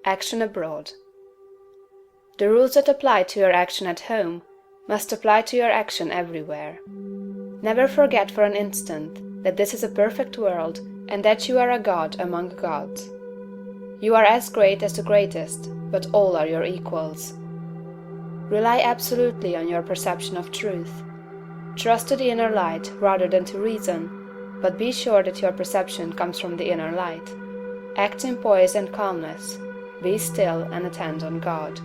Action abroad. The rules that apply to your action at home must apply to your action everywhere. Never forget for an instant that this is a perfect world and that you are a god among gods. You are as great as the greatest, but all are your equals. Rely absolutely on your perception of truth. Trust to the inner light rather than to reason, but be sure that your perception comes from the inner light. Act in poise and calmness. Be still and attend on God.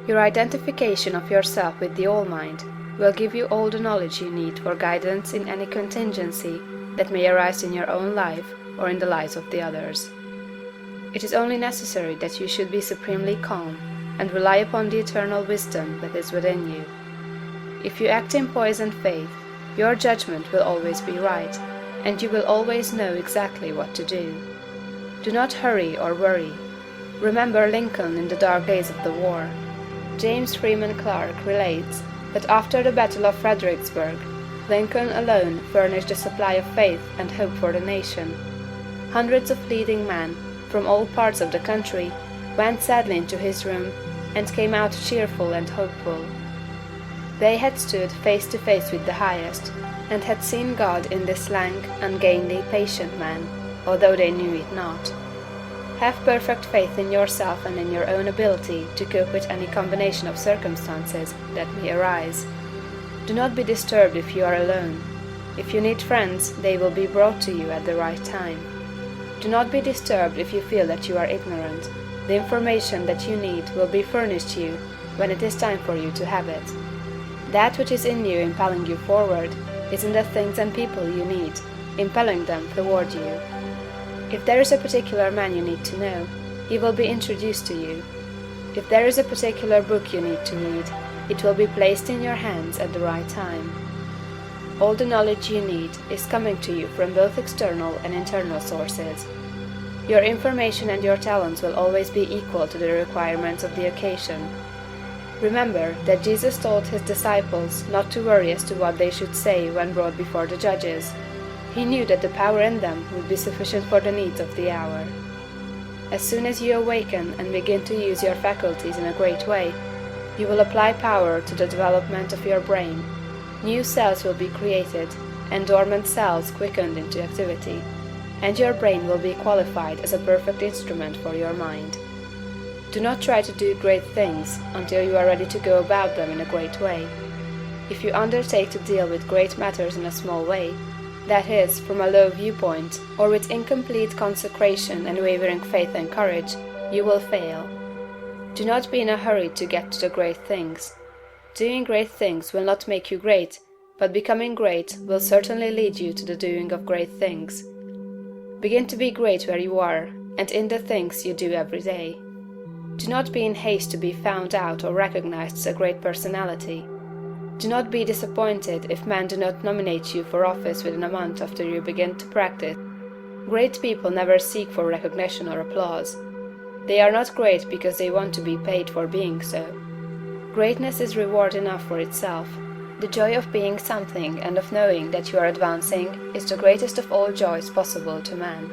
Your identification of yourself with the All-Mind will give you all the knowledge you need for guidance in any contingency that may arise in your own life or in the lives of the others. It is only necessary that you should be supremely calm and rely upon the eternal wisdom that is within you. If you act in poise and faith, your judgment will always be right, and you will always know exactly what to do. Do not hurry or worry. Remember Lincoln in the dark days of the war. James Freeman Clarke relates that after the Battle of Fredericksburg, Lincoln alone furnished a supply of faith and hope for the nation. Hundreds of leading men from all parts of the country went sadly into his room and came out cheerful and hopeful. They had stood face to face with the Highest, and had seen God in this lank, ungainly, patient man, although they knew it not. Have perfect faith in yourself and in your own ability to cope with any combination of circumstances that may arise. Do not be disturbed if you are alone. If you need friends, they will be brought to you at the right time. Do not be disturbed if you feel that you are ignorant. The information that you need will be furnished you when it is time for you to have it. That which is in you impelling you forward is in the things and people you need, impelling them toward you. If there is a particular man you need to know, he will be introduced to you. If there is a particular book you need to read, it will be placed in your hands at the right time. All the knowledge you need is coming to you from both external and internal sources. Your information and your talents will always be equal to the requirements of the occasion. Remember that Jesus told his disciples not to worry as to what they should say when brought before the judges. He knew that the power in them would be sufficient for the needs of the hour. As soon as you awaken and begin to use your faculties in a great way, you will apply power to the development of your brain. New cells will be created, and dormant cells quickened into activity, and your brain will be qualified as a perfect instrument for your mind. Do not try to do great things until you are ready to go about them in a great way. If you undertake to deal with great matters in a small way, that is, from a low viewpoint, or with incomplete consecration and wavering faith and courage, you will fail. Do not be in a hurry to get to the great things. Doing great things will not make you great, but becoming great will certainly lead you to the doing of great things. Begin to be great where you are, and in the things you do every day. Do not be in haste to be found out or recognized as a great personality. Do not be disappointed if men do not nominate you for office within a month after you begin to practice. Great people never seek for recognition or applause. They are not great because they want to be paid for being so. Greatness is reward enough for itself. The joy of being something and of knowing that you are advancing is the greatest of all joys possible to man.